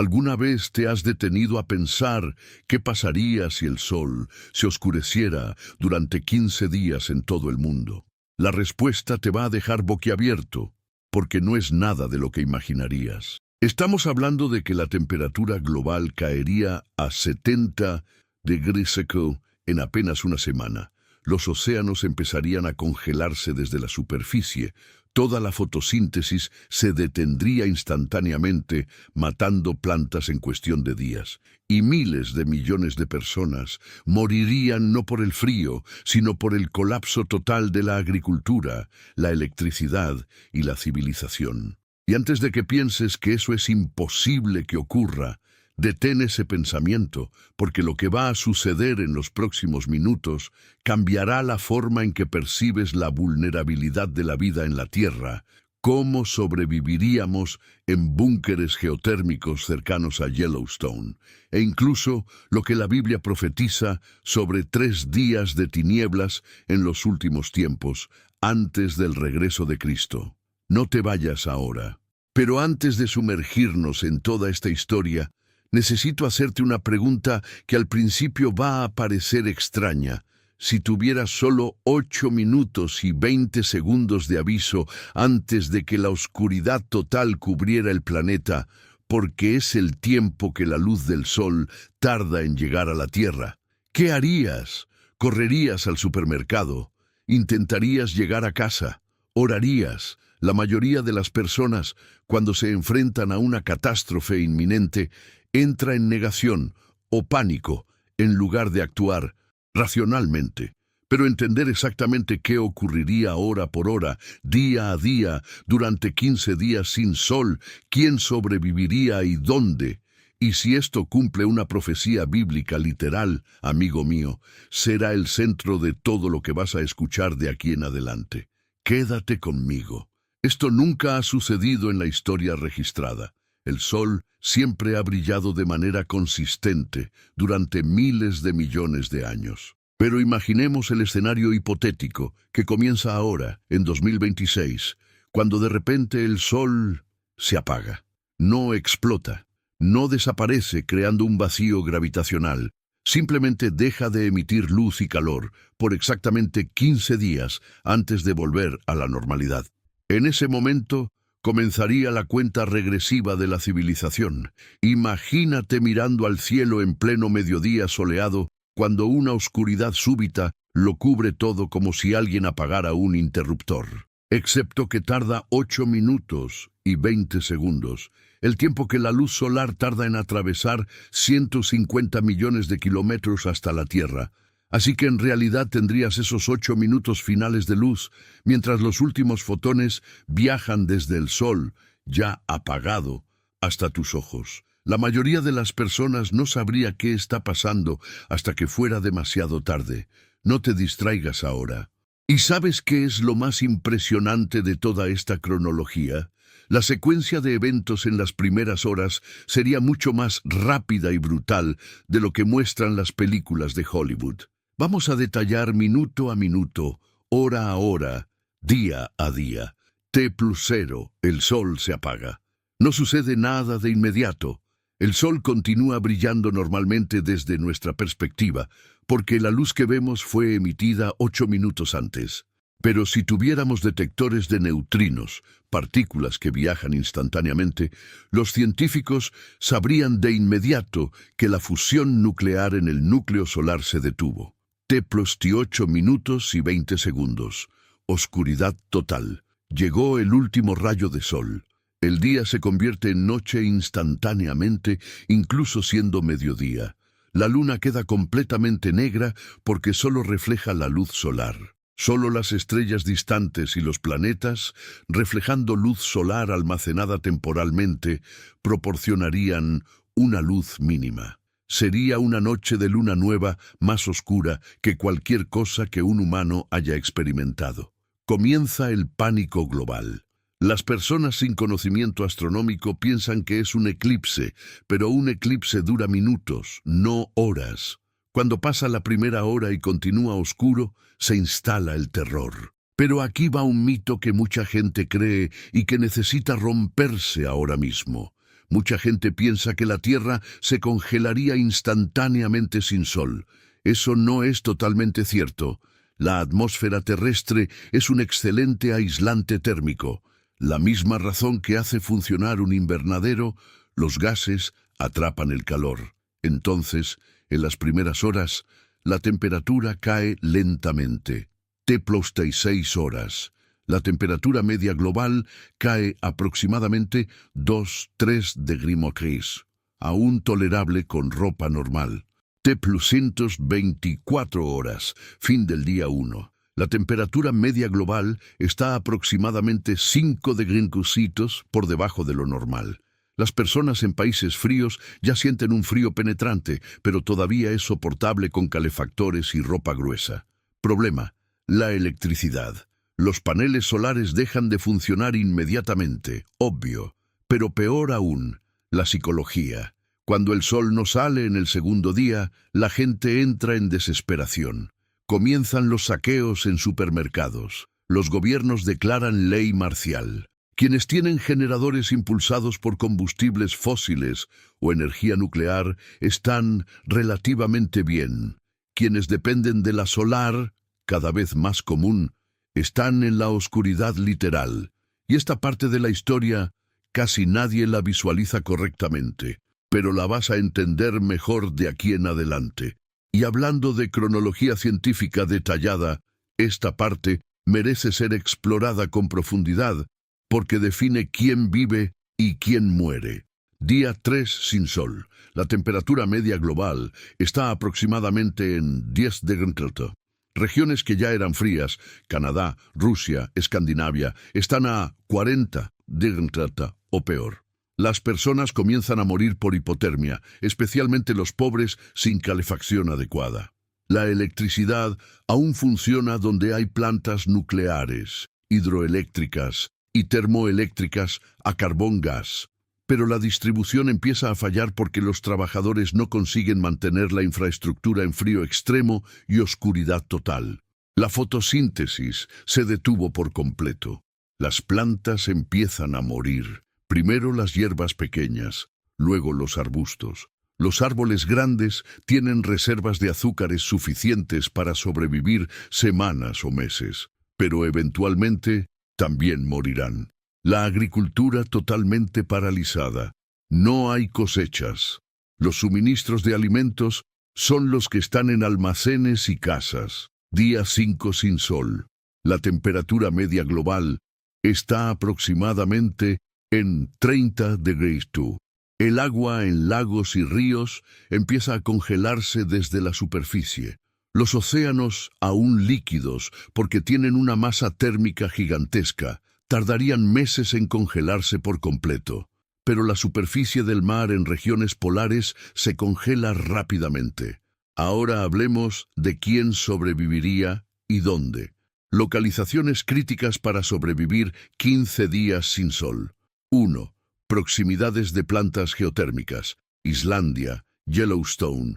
¿Alguna vez te has detenido a pensar qué pasaría si el sol se oscureciera durante 15 días en todo el mundo? La respuesta te va a dejar boquiabierto, porque no es nada de lo que imaginarías. Estamos hablando de que la temperatura global caería a 70 degrees Celsius en apenas una semana. Los océanos empezarían a congelarse desde la superficie. Toda la fotosíntesis se detendría instantáneamente, matando plantas en cuestión de días. Y miles de millones de personas morirían no por el frío, sino por el colapso total de la agricultura, la electricidad y la civilización. Y antes de que pienses que eso es imposible que ocurra, detén ese pensamiento, porque lo que va a suceder en los próximos minutos cambiará la forma en que percibes la vulnerabilidad de la vida en la Tierra, cómo sobreviviríamos en búnkeres geotérmicos cercanos a Yellowstone, e incluso lo que la Biblia profetiza sobre 3 días de tinieblas en los últimos tiempos, antes del regreso de Cristo. No te vayas ahora. Pero antes de sumergirnos en toda esta historia, necesito hacerte una pregunta que al principio va a parecer extraña. Si tuvieras solo 8 minutos y 20 segundos de aviso antes de que la oscuridad total cubriera el planeta, porque es el tiempo que la luz del sol tarda en llegar a la Tierra, ¿qué harías? ¿Correrías al supermercado? ¿Intentarías llegar a casa? ¿Orarías? La mayoría de las personas, cuando se enfrentan a una catástrofe inminente, entra en negación o pánico en lugar de actuar racionalmente. Pero entender exactamente qué ocurriría hora por hora, día a día, durante 15 días sin sol, quién sobreviviría y dónde, y si esto cumple una profecía bíblica literal, amigo mío, será el centro de todo lo que vas a escuchar de aquí en adelante. Quédate conmigo. Esto nunca ha sucedido en la historia registrada. El sol siempre ha brillado de manera consistente durante miles de millones de años. Pero imaginemos el escenario hipotético que comienza ahora, en 2026, cuando de repente el sol se apaga. No explota, no desaparece creando un vacío gravitacional. Simplemente deja de emitir luz y calor por exactamente 15 días antes de volver a la normalidad. En ese momento comenzaría la cuenta regresiva de la civilización. Imagínate mirando al cielo en pleno mediodía soleado, cuando una oscuridad súbita lo cubre todo como si alguien apagara un interruptor. Excepto que tarda 8 minutos y 20 segundos, el tiempo que la luz solar tarda en atravesar 150 millones de kilómetros hasta la Tierra. Así que en realidad tendrías esos 8 minutos finales de luz, mientras los últimos fotones viajan desde el sol, ya apagado, hasta tus ojos. La mayoría de las personas no sabría qué está pasando hasta que fuera demasiado tarde. No te distraigas ahora. ¿Y sabes qué es lo más impresionante de toda esta cronología? La secuencia de eventos en las primeras horas sería mucho más rápida y brutal de lo que muestran las películas de Hollywood. Vamos a detallar minuto a minuto, hora a hora, día a día. T+0, el sol se apaga. No sucede nada de inmediato. El sol continúa brillando normalmente desde nuestra perspectiva, porque la luz que vemos fue emitida 8 minutos antes. Pero si tuviéramos detectores de neutrinos, partículas que viajan instantáneamente, los científicos sabrían de inmediato que la fusión nuclear en el núcleo solar se detuvo. T+8 minutos y 20 segundos. Oscuridad total. Llegó el último rayo de sol. El día se convierte en noche instantáneamente, incluso siendo mediodía. La luna queda completamente negra porque solo refleja la luz solar. Solo las estrellas distantes y los planetas, reflejando luz solar almacenada temporalmente, proporcionarían una luz mínima. Sería una noche de luna nueva más oscura que cualquier cosa que un humano haya experimentado. Comienza el pánico global. Las personas sin conocimiento astronómico piensan que es un eclipse, pero un eclipse dura minutos, no horas. Cuando pasa la primera hora y continúa oscuro, se instala el terror. Pero aquí va un mito que mucha gente cree y que necesita romperse ahora mismo. Mucha gente piensa que la Tierra se congelaría instantáneamente sin sol. Eso no es totalmente cierto. La atmósfera terrestre es un excelente aislante térmico. La misma razón que hace funcionar un invernadero, los gases atrapan el calor. Entonces, en las primeras horas, la temperatura cae lentamente. T+6 horas. La temperatura media global cae aproximadamente 2-3 °C, aún tolerable con ropa normal. T+124 horas, fin del día 1. La temperatura media global está aproximadamente 5 °C por debajo de lo normal. Las personas en países fríos ya sienten un frío penetrante, pero todavía es soportable con calefactores y ropa gruesa. Problema: la electricidad. Los paneles solares dejan de funcionar inmediatamente, obvio. Pero peor aún, la psicología. Cuando el sol no sale en el segundo día, la gente entra en desesperación. Comienzan los saqueos en supermercados. Los gobiernos declaran ley marcial. Quienes tienen generadores impulsados por combustibles fósiles o energía nuclear están relativamente bien. Quienes dependen de la solar, cada vez más común, están en la oscuridad literal. Y esta parte de la historia casi nadie la visualiza correctamente, pero la vas a entender mejor de aquí en adelante. Y hablando de cronología científica detallada, esta parte merece ser explorada con profundidad, porque define quién vive y quién muere. Día 3 sin sol. La temperatura media global está aproximadamente en 10 °C. Regiones que ya eran frías, Canadá, Rusia, Escandinavia, están a 40 °C o peor. Las personas comienzan a morir por hipotermia, especialmente los pobres sin calefacción adecuada. La electricidad aún funciona donde hay plantas nucleares, hidroeléctricas y termoeléctricas a carbón-gas. Pero la distribución empieza a fallar porque los trabajadores no consiguen mantener la infraestructura en frío extremo y oscuridad total. La fotosíntesis se detuvo por completo. Las plantas empiezan a morir. Primero las hierbas pequeñas, luego los arbustos. Los árboles grandes tienen reservas de azúcares suficientes para sobrevivir semanas o meses, pero eventualmente también morirán. La agricultura totalmente paralizada. No hay cosechas. Los suministros de alimentos son los que están en almacenes y casas. Día 5 sin sol. La temperatura media global está aproximadamente en 30 °C. El agua en lagos y ríos empieza a congelarse desde la superficie. Los océanos, aún líquidos porque tienen una masa térmica gigantesca, tardarían meses en congelarse por completo. Pero la superficie del mar en regiones polares se congela rápidamente. Ahora hablemos de quién sobreviviría y dónde. Localizaciones críticas para sobrevivir 15 días sin sol. 1. Proximidades de plantas geotérmicas. Islandia, Yellowstone,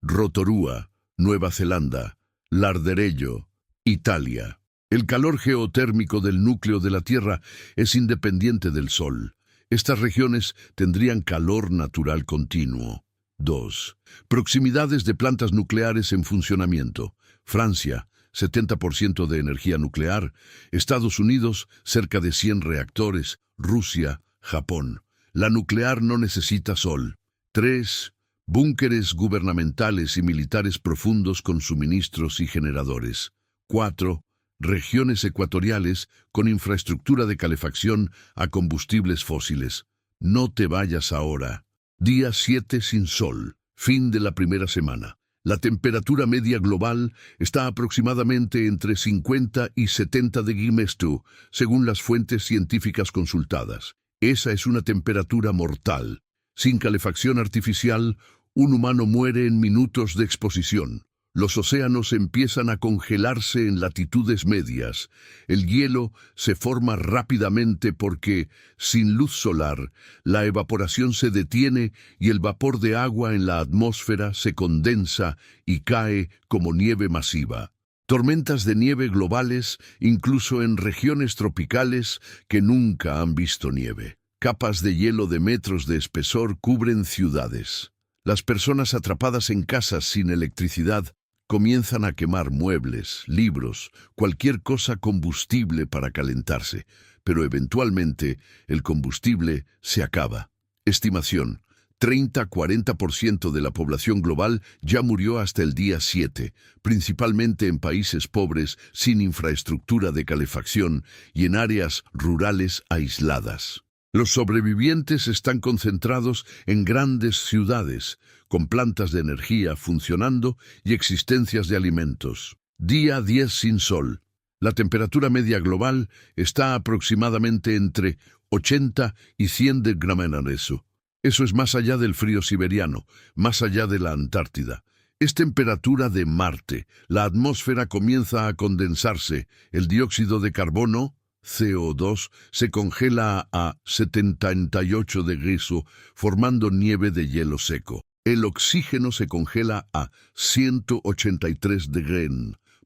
Rotorua, Nueva Zelanda, Larderello, Italia. El calor geotérmico del núcleo de la Tierra es independiente del Sol. Estas regiones tendrían calor natural continuo. 2. Proximidades de plantas nucleares en funcionamiento. Francia, 70% de energía nuclear. Estados Unidos, cerca de 100 reactores. Rusia, Japón. La nuclear no necesita sol. 3. Búnkeres gubernamentales y militares profundos con suministros y generadores. 4. Regiones ecuatoriales con infraestructura de calefacción a combustibles fósiles. No te vayas ahora. Día 7 sin sol. Fin de la primera semana. La temperatura media global está aproximadamente entre 50 y 70 °C, según las fuentes científicas consultadas. Esa es una temperatura mortal. Sin calefacción artificial, un humano muere en minutos de exposición. Los océanos empiezan a congelarse en latitudes medias. El hielo se forma rápidamente porque, sin luz solar, la evaporación se detiene y el vapor de agua en la atmósfera se condensa y cae como nieve masiva. Tormentas de nieve globales, incluso en regiones tropicales que nunca han visto nieve. Capas de hielo de metros de espesor cubren ciudades. Las personas atrapadas en casas sin electricidad comienzan a quemar muebles, libros, cualquier cosa combustible para calentarse, pero eventualmente el combustible se acaba. Estimación: 30–40% de la población global ya murió hasta el día 7, principalmente en países pobres, sin infraestructura de calefacción y en áreas rurales aisladas. Los sobrevivientes están concentrados en grandes ciudades, con plantas de energía funcionando y existencias de alimentos. Día 10 sin sol. La temperatura media global está aproximadamente entre 80 y 100 de grados. Eso es más allá del frío siberiano, más allá de la Antártida. Es temperatura de Marte. La atmósfera comienza a condensarse. El dióxido de carbono, CO2, se congela a 78 degrees, formando nieve de hielo seco. El oxígeno se congela a 183 degrees,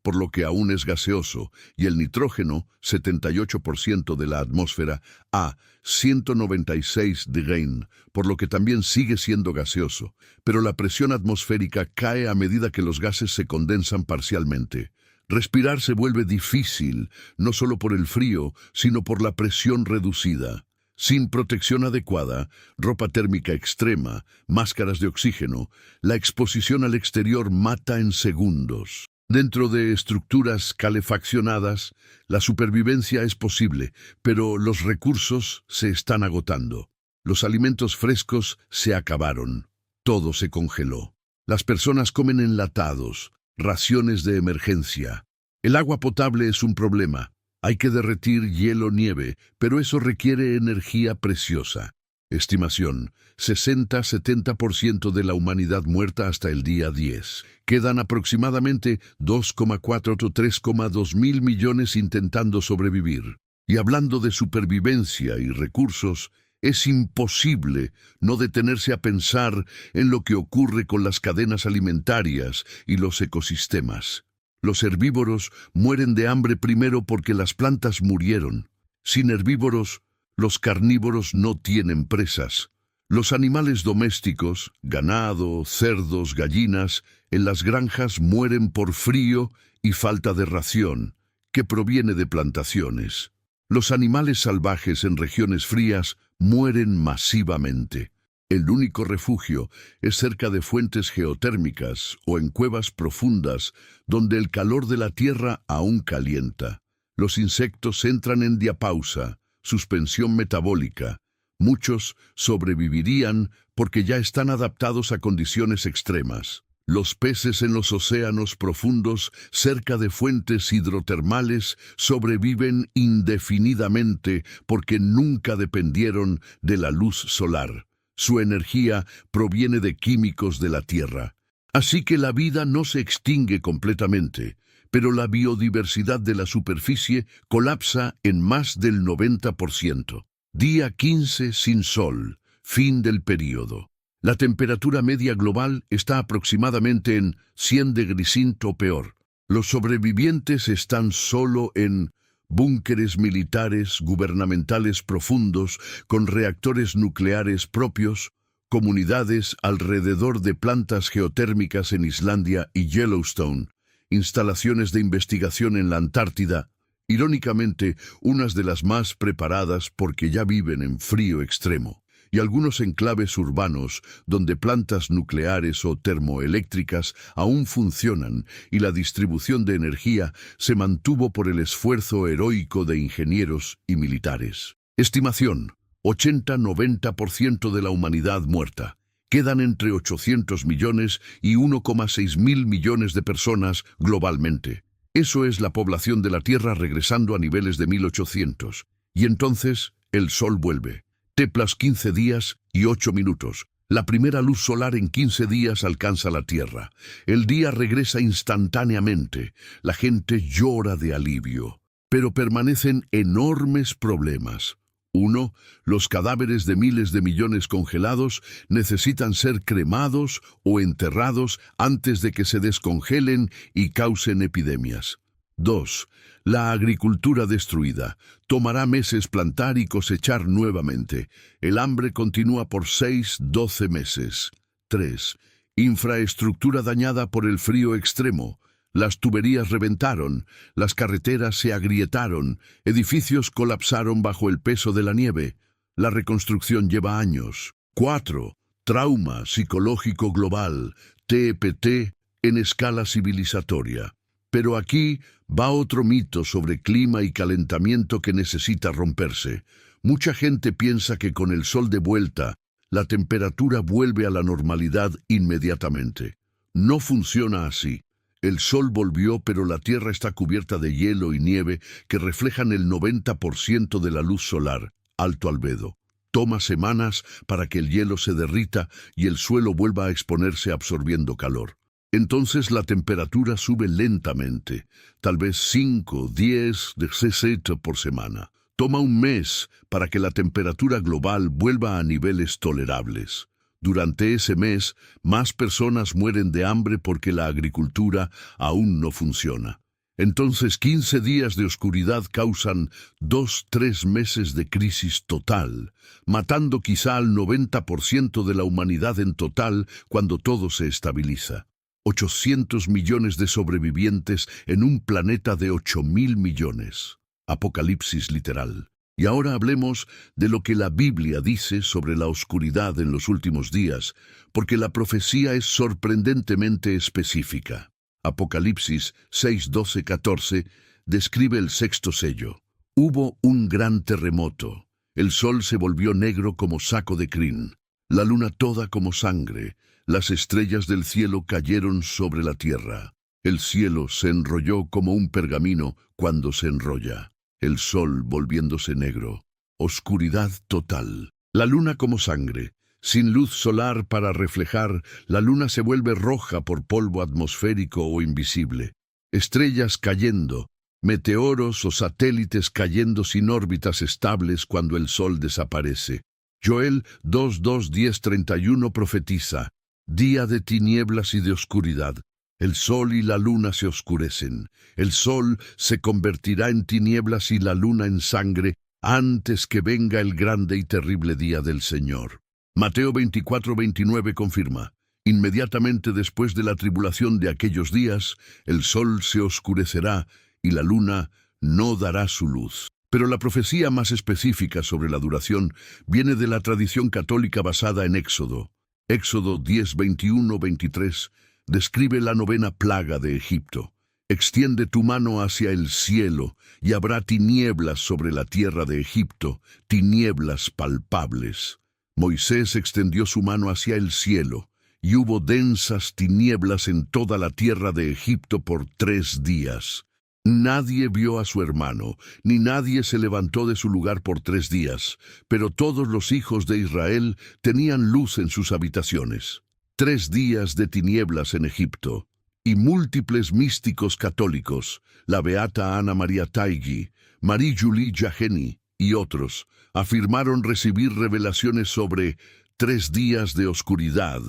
por lo que aún es gaseoso, y el nitrógeno, 78% de la atmósfera, a 196 degrees, por lo que también sigue siendo gaseoso. Pero la presión atmosférica cae a medida que los gases se condensan parcialmente. Respirar se vuelve difícil, no solo por el frío, sino por la presión reducida. Sin protección adecuada, ropa térmica extrema, máscaras de oxígeno, la exposición al exterior mata en segundos. Dentro de estructuras calefaccionadas, la supervivencia es posible, pero los recursos se están agotando. Los alimentos frescos se acabaron. Todo se congeló. Las personas comen enlatados, raciones de emergencia. El agua potable es un problema. Hay que derretir hielo-nieve, pero eso requiere energía preciosa. Estimación: 60–70% de la humanidad muerta hasta el día 10. Quedan aproximadamente 2,4 o 3,2 mil millones intentando sobrevivir. Y hablando de supervivencia y recursos, es imposible no detenerse a pensar en lo que ocurre con las cadenas alimentarias y los ecosistemas. Los herbívoros mueren de hambre primero porque las plantas murieron. Sin herbívoros, los carnívoros no tienen presas. Los animales domésticos, ganado, cerdos, gallinas, en las granjas mueren por frío y falta de ración, que proviene de plantaciones. Los animales salvajes en regiones frías mueren masivamente. El único refugio es cerca de fuentes geotérmicas o en cuevas profundas donde el calor de la tierra aún calienta. Los insectos entran en diapausa, suspensión metabólica. Muchos sobrevivirían porque ya están adaptados a condiciones extremas. Los peces en los océanos profundos, cerca de fuentes hidrotermales, sobreviven indefinidamente porque nunca dependieron de la luz solar. Su energía proviene de químicos de la Tierra. Así que la vida no se extingue completamente, pero la biodiversidad de la superficie colapsa en más del 90%. Día 15 sin sol, fin del período. La temperatura media global está aproximadamente en 100 degrees o peor. Los sobrevivientes están solo en búnkeres militares gubernamentales profundos con reactores nucleares propios, comunidades alrededor de plantas geotérmicas en Islandia y Yellowstone, instalaciones de investigación en la Antártida, irónicamente unas de las más preparadas porque ya viven en frío extremo, y algunos enclaves urbanos donde plantas nucleares o termoeléctricas aún funcionan y la distribución de energía se mantuvo por el esfuerzo heroico de ingenieros y militares. Estimación: 80–90% de la humanidad muerta. Quedan entre 800 millones y 1,6 mil millones de personas globalmente. Eso es la población de la Tierra regresando a niveles de 1800. Y entonces el sol vuelve. T+15 días y 8 minutos. La primera luz solar en 15 días alcanza la Tierra. El día regresa instantáneamente. La gente llora de alivio. Pero permanecen enormes problemas. 1. Los cadáveres de miles de millones congelados necesitan ser cremados o enterrados antes de que se descongelen y causen epidemias. 2. La agricultura destruida. Tomará meses plantar y cosechar nuevamente. El hambre continúa por 6-12 meses. 3. Infraestructura dañada por el frío extremo. Las tuberías reventaron, las carreteras se agrietaron, edificios colapsaron bajo el peso de la nieve. La reconstrucción lleva años. 4. Trauma psicológico global, TPT, en escala civilizatoria. Pero aquí va otro mito sobre clima y calentamiento que necesita romperse. Mucha gente piensa que con el sol de vuelta, la temperatura vuelve a la normalidad inmediatamente. No funciona así. El sol volvió, pero la Tierra está cubierta de hielo y nieve que reflejan el 90% de la luz solar, alto albedo. Toma semanas para que el hielo se derrita y el suelo vuelva a exponerse absorbiendo calor. Entonces la temperatura sube lentamente, tal vez 5, 10, 60 por semana. Toma un mes para que la temperatura global vuelva a niveles tolerables. Durante ese mes, más personas mueren de hambre porque la agricultura aún no funciona. Entonces 15 días de oscuridad causan 2-3 meses de crisis total, matando quizá al 90% de la humanidad en total cuando todo se estabiliza. 800 millones de sobrevivientes en un planeta de 8.000 millones. Apocalipsis literal. Y ahora hablemos de lo que la Biblia dice sobre la oscuridad en los últimos días, porque la profecía es sorprendentemente específica. Apocalipsis 6, 12, 14 describe el sexto sello. Hubo un gran terremoto. El sol se volvió negro como saco de crin, la luna toda como sangre, las estrellas del cielo cayeron sobre la tierra. El cielo se enrolló como un pergamino cuando se enrolla. El sol volviéndose negro. Oscuridad total. La luna como sangre. Sin luz solar para reflejar, la luna se vuelve roja por polvo atmosférico o invisible. Estrellas cayendo, meteoros o satélites cayendo sin órbitas estables cuando el sol desaparece. Joel 2:10-31 profetiza: día de tinieblas y de oscuridad. El sol y la luna se oscurecen. El sol se convertirá en tinieblas y la luna en sangre antes que venga el grande y terrible día del Señor. Mateo 24:29 confirma: inmediatamente después de la tribulación de aquellos días, el sol se oscurecerá y la luna no dará su luz. Pero la profecía más específica sobre la duración viene de la tradición católica basada en Éxodo. Éxodo 10:21-23 describe la novena plaga de Egipto. Extiende tu mano hacia el cielo y habrá tinieblas sobre la tierra de Egipto, tinieblas palpables. Moisés extendió su mano hacia el cielo y hubo densas tinieblas en toda la tierra de Egipto por 3 días. Nadie vio a su hermano, ni nadie se levantó de su lugar por 3 días, pero todos los hijos de Israel tenían luz en sus habitaciones. 3 días de tinieblas en Egipto. Y múltiples místicos católicos, la beata Ana María Taigui, Marie-Julie Jahenny y otros, afirmaron recibir revelaciones sobre 3 días de oscuridad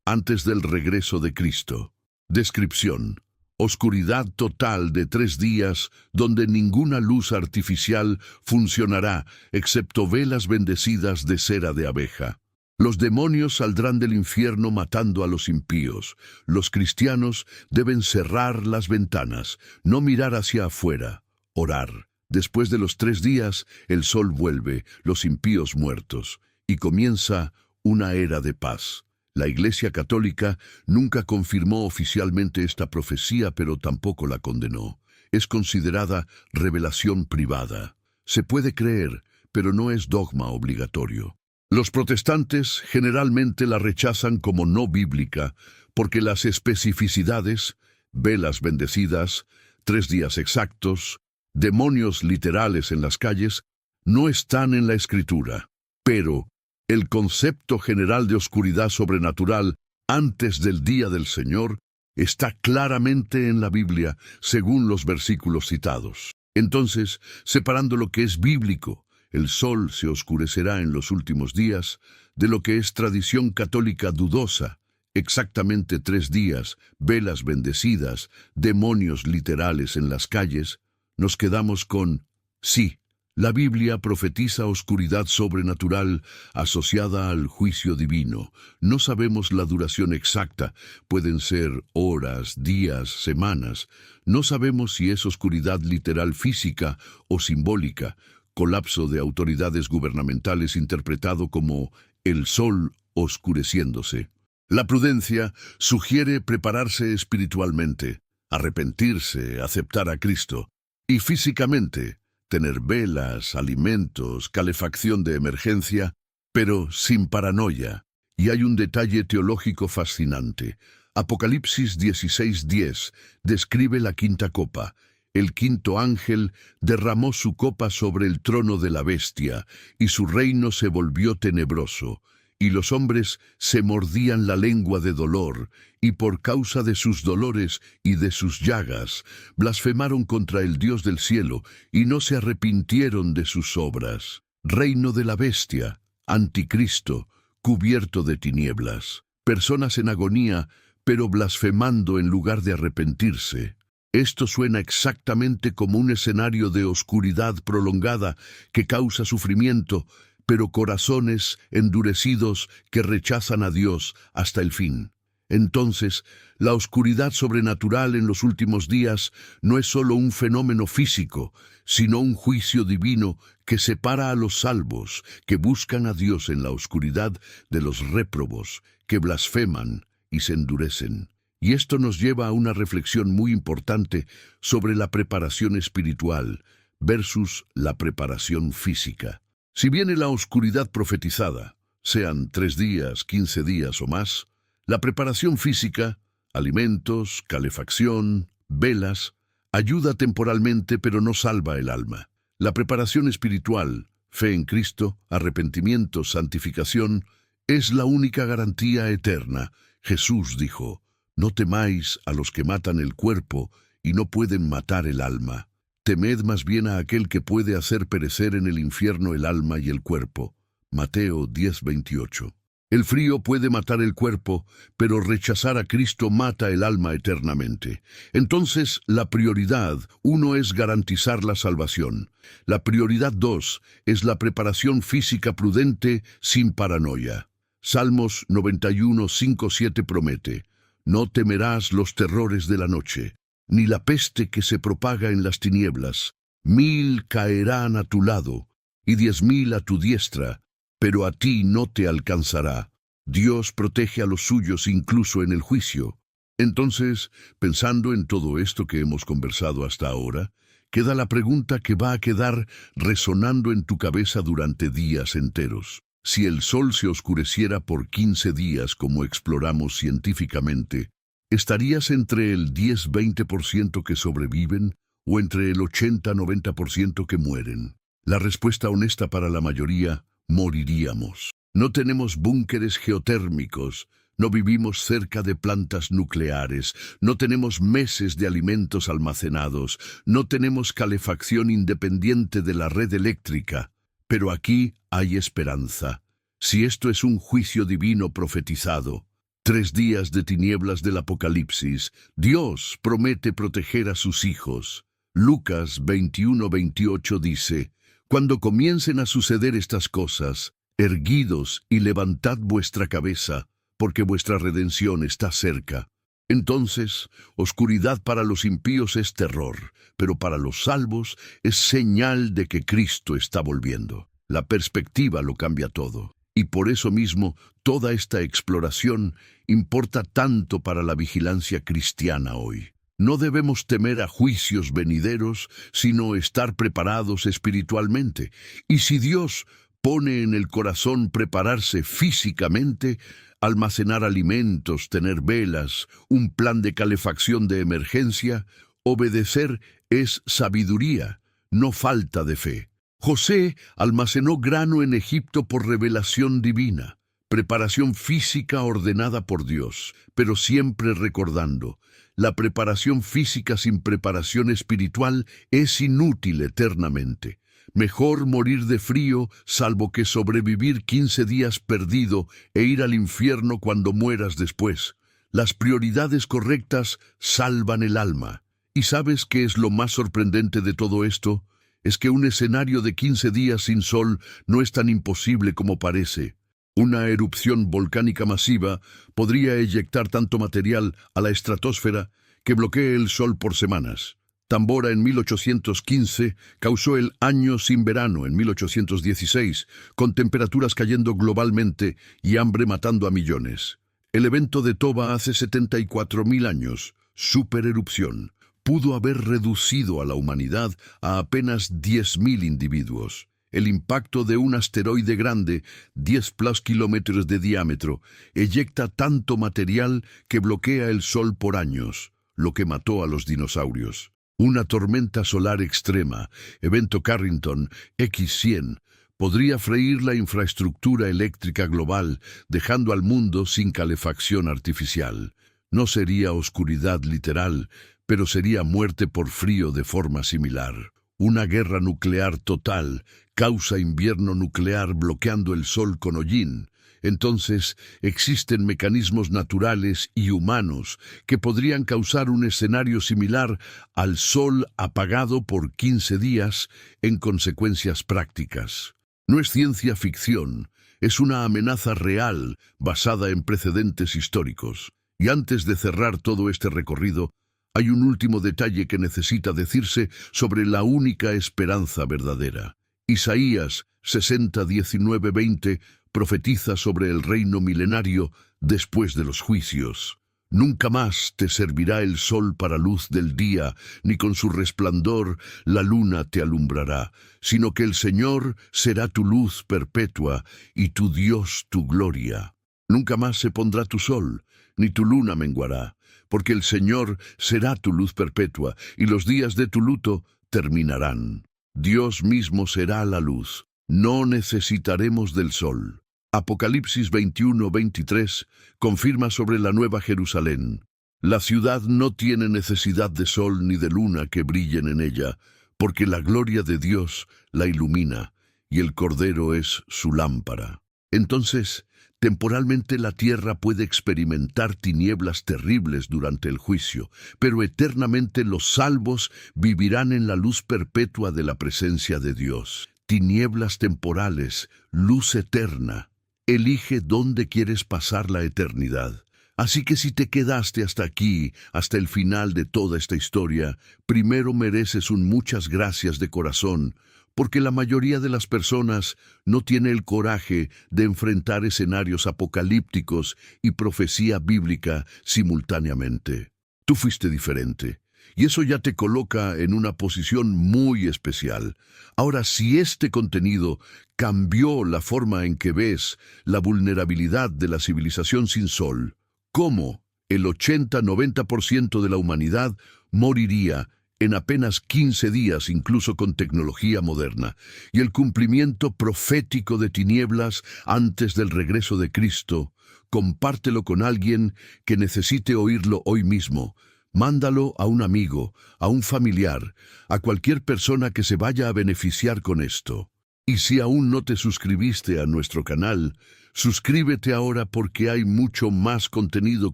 antes del regreso de Cristo. Descripción: oscuridad total de 3 días donde ninguna luz artificial funcionará excepto velas bendecidas de cera de abeja. Los demonios saldrán del infierno matando a los impíos. Los cristianos deben cerrar las ventanas, no mirar hacia afuera, orar. Después de los 3 días, el sol vuelve, los impíos muertos, y comienza una era de paz. La Iglesia Católica nunca confirmó oficialmente esta profecía, pero tampoco la condenó. Es considerada revelación privada. Se puede creer, pero no es dogma obligatorio. Los protestantes generalmente la rechazan como no bíblica porque las especificidades, velas bendecidas, 3 días exactos, demonios literales en las calles, no están en la Escritura. Pero el concepto general de oscuridad sobrenatural antes del día del Señor está claramente en la Biblia según los versículos citados. Entonces, separando lo que es bíblico, el sol se oscurecerá en los últimos días, de lo que es tradición católica dudosa, exactamente 3 días, velas bendecidas, demonios literales en las calles, nos quedamos con sí. La Biblia profetiza oscuridad sobrenatural asociada al juicio divino. No sabemos la duración exacta, pueden ser horas, días, semanas. No sabemos si es oscuridad literal física o simbólica, colapso de autoridades gubernamentales interpretado como el sol oscureciéndose. La prudencia sugiere prepararse espiritualmente, arrepentirse, aceptar a Cristo, y físicamente, tener velas, alimentos, calefacción de emergencia, pero sin paranoia. Y hay un detalle teológico fascinante. Apocalipsis 16:10 describe la quinta copa. El quinto ángel derramó su copa sobre el trono de la bestia, y su reino se volvió tenebroso, y los hombres se mordían la lengua de dolor, y por causa de sus dolores y de sus llagas, blasfemaron contra el Dios del cielo, y no se arrepintieron de sus obras. Reino de la bestia, anticristo, cubierto de tinieblas. Personas en agonía, pero blasfemando en lugar de arrepentirse. Esto suena exactamente como un escenario de oscuridad prolongada que causa sufrimiento, pero corazones endurecidos que rechazan a Dios hasta el fin. Entonces, la oscuridad sobrenatural en los últimos días no es solo un fenómeno físico, sino un juicio divino que separa a los salvos, que buscan a Dios en la oscuridad, de los réprobos, que blasfeman y se endurecen. Y esto nos lleva a una reflexión muy importante sobre la preparación espiritual versus la preparación física. Si viene la oscuridad profetizada, sean 3 días, 15 días o más, la preparación física, alimentos, calefacción, velas, ayuda temporalmente pero no salva el alma. La preparación espiritual, fe en Cristo, arrepentimiento, santificación, es la única garantía eterna. Jesús dijo: no temáis a los que matan el cuerpo y no pueden matar el alma. Temed más bien a aquel que puede hacer perecer en el infierno el alma y el cuerpo. Mateo 10:28. El frío puede matar el cuerpo, pero rechazar a Cristo mata el alma eternamente. Entonces, la prioridad 1 es garantizar la salvación. La prioridad 2 es la preparación física prudente sin paranoia. Salmos 91:5-7 promete: no temerás los terrores de la noche, ni la peste que se propaga en las tinieblas. 1000 caerán a tu lado, y 10.000 a tu diestra, pero a ti no te alcanzará. Dios protege a los suyos incluso en el juicio. Entonces, pensando en todo esto que hemos conversado hasta ahora, queda la pregunta que va a quedar resonando en tu cabeza durante días enteros. Si el sol se oscureciera por 15 días como exploramos científicamente, ¿estarías entre el 10-20% que sobreviven o entre el 80-90% que mueren? La respuesta honesta para la mayoría: moriríamos. No tenemos búnkeres geotérmicos, no vivimos cerca de plantas nucleares, no tenemos meses de alimentos almacenados, no tenemos calefacción independiente de la red eléctrica. Pero aquí hay esperanza. Si esto es un juicio divino profetizado, 3 días de tinieblas del Apocalipsis, Dios promete proteger a sus hijos. Lucas 21:28 dice: cuando comiencen a suceder estas cosas, erguidos y levantad vuestra cabeza, porque vuestra redención está cerca. Entonces, oscuridad para los impíos es terror, pero para los salvos es señal de que Cristo está volviendo. La perspectiva lo cambia todo. Y por eso mismo, toda esta exploración importa tanto para la vigilancia cristiana hoy. No debemos temer a juicios venideros, sino estar preparados espiritualmente. Y si Dios pone en el corazón prepararse físicamente, almacenar alimentos, tener velas, un plan de calefacción de emergencia, obedecer es sabiduría, no falta de fe. José almacenó grano en Egipto por revelación divina, preparación física ordenada por Dios, pero siempre recordando: la preparación física sin preparación espiritual es inútil eternamente. Mejor morir de frío, salvo que sobrevivir 15 días perdido e ir al infierno cuando mueras después. Las prioridades correctas salvan el alma. ¿Y sabes qué es lo más sorprendente de todo esto? Es que un escenario de 15 días sin sol no es tan imposible como parece. Una erupción volcánica masiva podría eyectar tanto material a la estratosfera que bloquee el sol por semanas. Tambora en 1815 causó el año sin verano en 1816, con temperaturas cayendo globalmente y hambre matando a millones. El evento de Toba hace 74.000 años, supererupción, pudo haber reducido a la humanidad a apenas 10.000 individuos. El impacto de un asteroide grande, 10 kilómetros de diámetro, eyecta tanto material que bloquea el sol por años, lo que mató a los dinosaurios. Una tormenta solar extrema, evento Carrington X100, podría freír la infraestructura eléctrica global, dejando al mundo sin calefacción artificial. No sería oscuridad literal, pero sería muerte por frío de forma similar. Una guerra nuclear total causa invierno nuclear bloqueando el sol con hollín. Entonces, existen mecanismos naturales y humanos que podrían causar un escenario similar al sol apagado por 15 días en consecuencias prácticas. No es ciencia ficción, es una amenaza real basada en precedentes históricos. Y antes de cerrar todo este recorrido, hay un último detalle que necesita decirse sobre la única esperanza verdadera. Isaías 60, 19, 20 profetiza sobre el reino milenario después de los juicios. Nunca más te servirá el sol para luz del día, ni con su resplandor la luna te alumbrará, sino que el Señor será tu luz perpetua y tu Dios tu gloria. Nunca más se pondrá tu sol, ni tu luna menguará, porque el Señor será tu luz perpetua, y los días de tu luto terminarán. Dios mismo será la luz. No necesitaremos del sol. Apocalipsis 21-23 confirma sobre la Nueva Jerusalén. La ciudad no tiene necesidad de sol ni de luna que brillen en ella, porque la gloria de Dios la ilumina, y el Cordero es su lámpara. Entonces, temporalmente la tierra puede experimentar tinieblas terribles durante el juicio, pero eternamente los salvos vivirán en la luz perpetua de la presencia de Dios. Tinieblas temporales, luz eterna. Elige dónde quieres pasar la eternidad. Así que si te quedaste hasta aquí, hasta el final de toda esta historia, primero mereces un muchas gracias de corazón, porque la mayoría de las personas no tiene el coraje de enfrentar escenarios apocalípticos y profecía bíblica simultáneamente. Tú fuiste diferente, y eso ya te coloca en una posición muy especial. Ahora, si este contenido cambió la forma en que ves la vulnerabilidad de la civilización sin sol, cómo el 80-90% de la humanidad moriría en apenas 15 días, incluso con tecnología moderna, y el cumplimiento profético de tinieblas antes del regreso de Cristo, compártelo con alguien que necesite oírlo hoy mismo. Mándalo a un amigo, a un familiar, a cualquier persona que se vaya a beneficiar con esto. Y si aún no te suscribiste a nuestro canal, suscríbete ahora porque hay mucho más contenido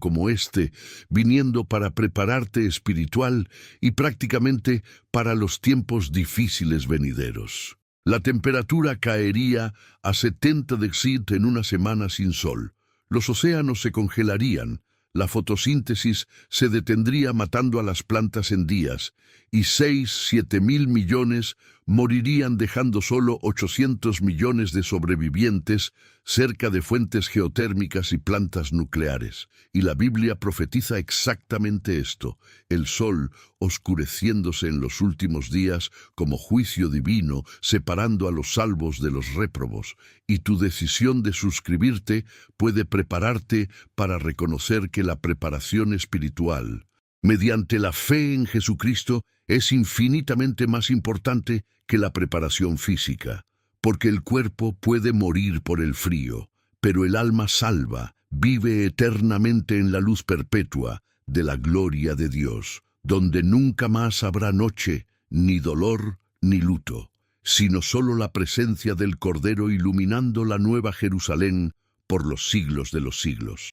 como este, viniendo para prepararte espiritual y prácticamente para los tiempos difíciles venideros. La temperatura caería a 70 degrees en una semana sin sol. Los océanos se congelarían, la fotosíntesis se detendría matando a las plantas en días, y 6-7 mil millones morirían dejando solo 800 millones de sobrevivientes cerca de fuentes geotérmicas y plantas nucleares. Y la Biblia profetiza exactamente esto, el sol oscureciéndose en los últimos días como juicio divino, separando a los salvos de los réprobos. Y tu decisión de suscribirte puede prepararte para reconocer que la preparación espiritual, mediante la fe en Jesucristo, es infinitamente más importante que la preparación física, porque el cuerpo puede morir por el frío, pero el alma salva, vive eternamente en la luz perpetua de la gloria de Dios, donde nunca más habrá noche, ni dolor, ni luto. sino solo la presencia del Cordero iluminando la nueva Jerusalén por los siglos de los siglos.